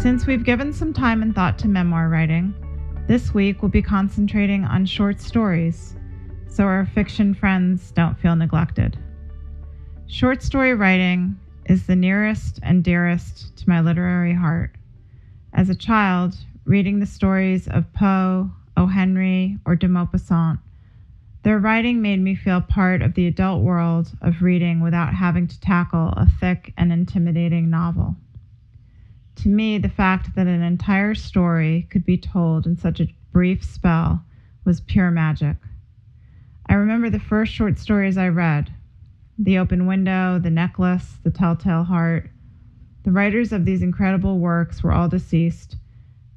Since we've given some time and thought to memoir writing, this week we'll be concentrating on short stories, so our fiction friends don't feel neglected. Short story writing is the nearest and dearest to my literary heart. As a child, reading the stories of Poe, O. Henry, or de Maupassant, their writing made me feel part of the adult world of reading without having to tackle a thick and intimidating novel. To me, the fact that an entire story could be told in such a brief spell was pure magic. I remember the first short stories I read: The Open Window, The Necklace, The Telltale Heart. The writers of these incredible works were all deceased,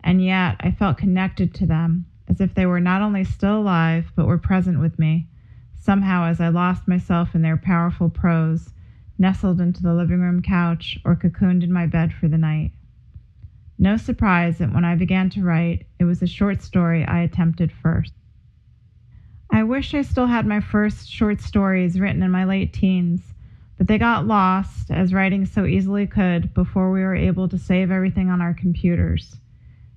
and yet I felt connected to them, as if they were not only still alive, but were present with me, somehow as I lost myself in their powerful prose, nestled into the living room couch or cocooned in my bed for the night. No surprise that when I began to write, it was a short story I attempted first. I wish I still had my first short stories written in my late teens, but they got lost, as writing so easily could, before we were able to save everything on our computers.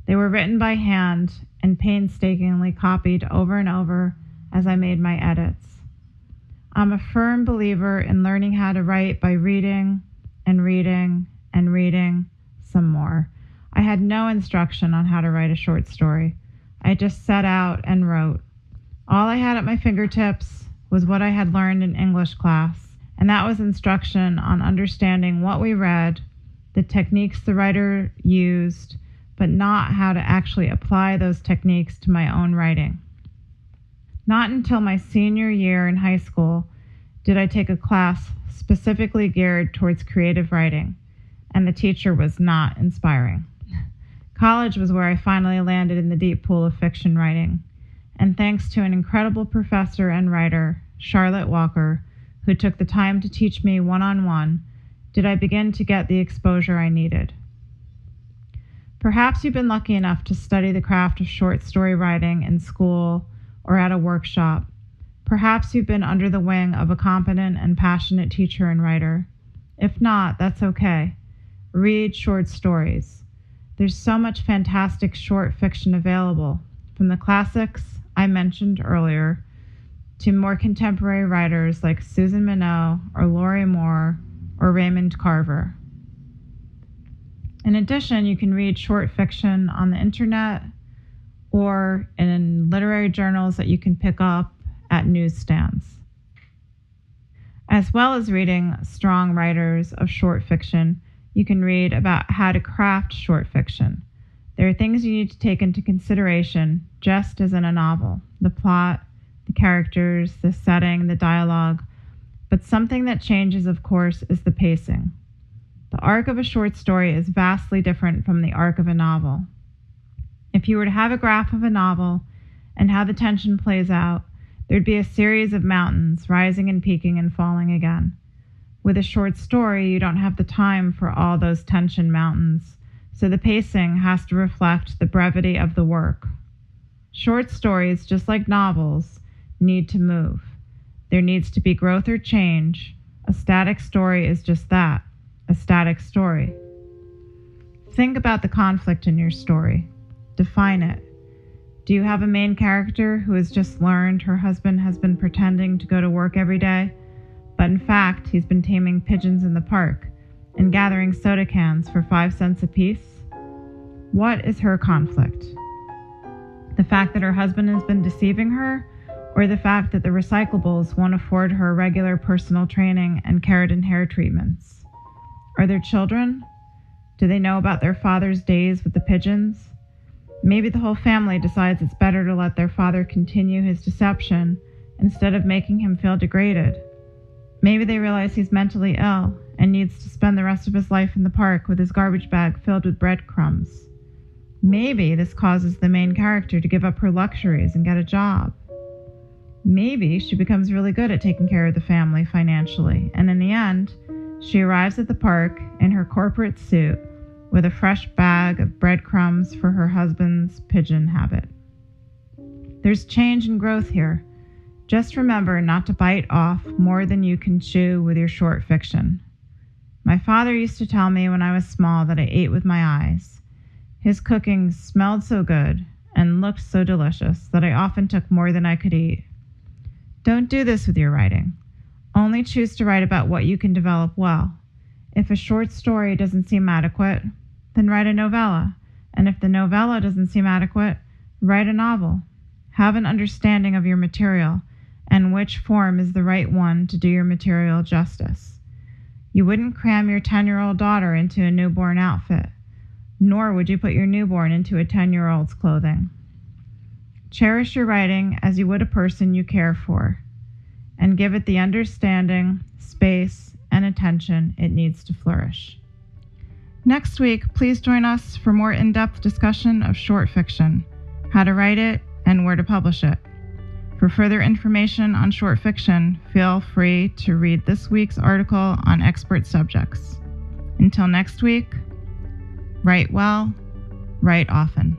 They were written by hand and painstakingly copied over and over as I made my edits. I'm a firm believer in learning how to write by reading and reading and reading some more. I had no instruction on how to write a short story. I just set out and wrote. All I had at my fingertips was what I had learned in English class, and that was instruction on understanding what we read, the techniques the writer used, but not how to actually apply those techniques to my own writing. Not until my senior year in high school did I take a class specifically geared towards creative writing, and the teacher was not inspiring. College was where I finally landed in the deep pool of fiction writing, and thanks to an incredible professor and writer, Charlotte Walker, who took the time to teach me one-on-one, did I begin to get the exposure I needed. Perhaps you've been lucky enough to study the craft of short story writing in school or at a workshop. Perhaps you've been under the wing of a competent and passionate teacher and writer. If not, that's okay. Read short stories. There's so much fantastic short fiction available, from the classics I mentioned earlier to more contemporary writers like Susan Minot or Laurie Moore or Raymond Carver. In addition, you can read short fiction on the internet or in literary journals that you can pick up at newsstands. As well as reading strong writers of short fiction, you can read about how to craft short fiction. There are things you need to take into consideration, just as in a novel: the plot, the characters, the setting, the dialogue. But something that changes, of course, is the pacing. The arc of a short story is vastly different from the arc of a novel. If you were to have a graph of a novel and how the tension plays out, there'd be a series of mountains rising and peaking and falling again. With a short story, you don't have the time for all those tension mountains, so the pacing has to reflect the brevity of the work. Short stories, just like novels, need to move. There needs to be growth or change. A static story is just that, a static story. Think about the conflict in your story. Define it. Do you have a main character who has just learned her husband has been pretending to go to work every day, but in fact he's been taming pigeons in the park and gathering soda cans for 5 cents apiece? What is her conflict? The fact that her husband has been deceiving her, or the fact that the recyclables won't afford her regular personal training and keratin hair treatments? Are there children? Do they know about their father's days with the pigeons? Maybe the whole family decides it's better to let their father continue his deception instead of making him feel degraded. Maybe they realize he's mentally ill and needs to spend the rest of his life in the park with his garbage bag filled with breadcrumbs. Maybe this causes the main character to give up her luxuries and get a job. Maybe she becomes really good at taking care of the family financially, and in the end, she arrives at the park in her corporate suit with a fresh bag of breadcrumbs for her husband's pigeon habit. There's change and growth here. Just remember not to bite off more than you can chew with your short fiction. My father used to tell me when I was small that I ate with my eyes. His cooking smelled so good and looked so delicious that I often took more than I could eat. Don't do this with your writing. Only choose to write about what you can develop well. If a short story doesn't seem adequate, then write a novella. And if the novella doesn't seem adequate, write a novel. Have an understanding of your material and which form is the right one to do your material justice. You wouldn't cram your 10-year-old daughter into a newborn outfit, nor would you put your newborn into a 10-year-old's clothing. Cherish your writing as you would a person you care for, and give it the understanding, space, and attention it needs to flourish. Next week, please join us for more in-depth discussion of short fiction, how to write it, and where to publish it. For further information on short fiction, feel free to read this week's article on expert subjects. Until next week, write well, write often.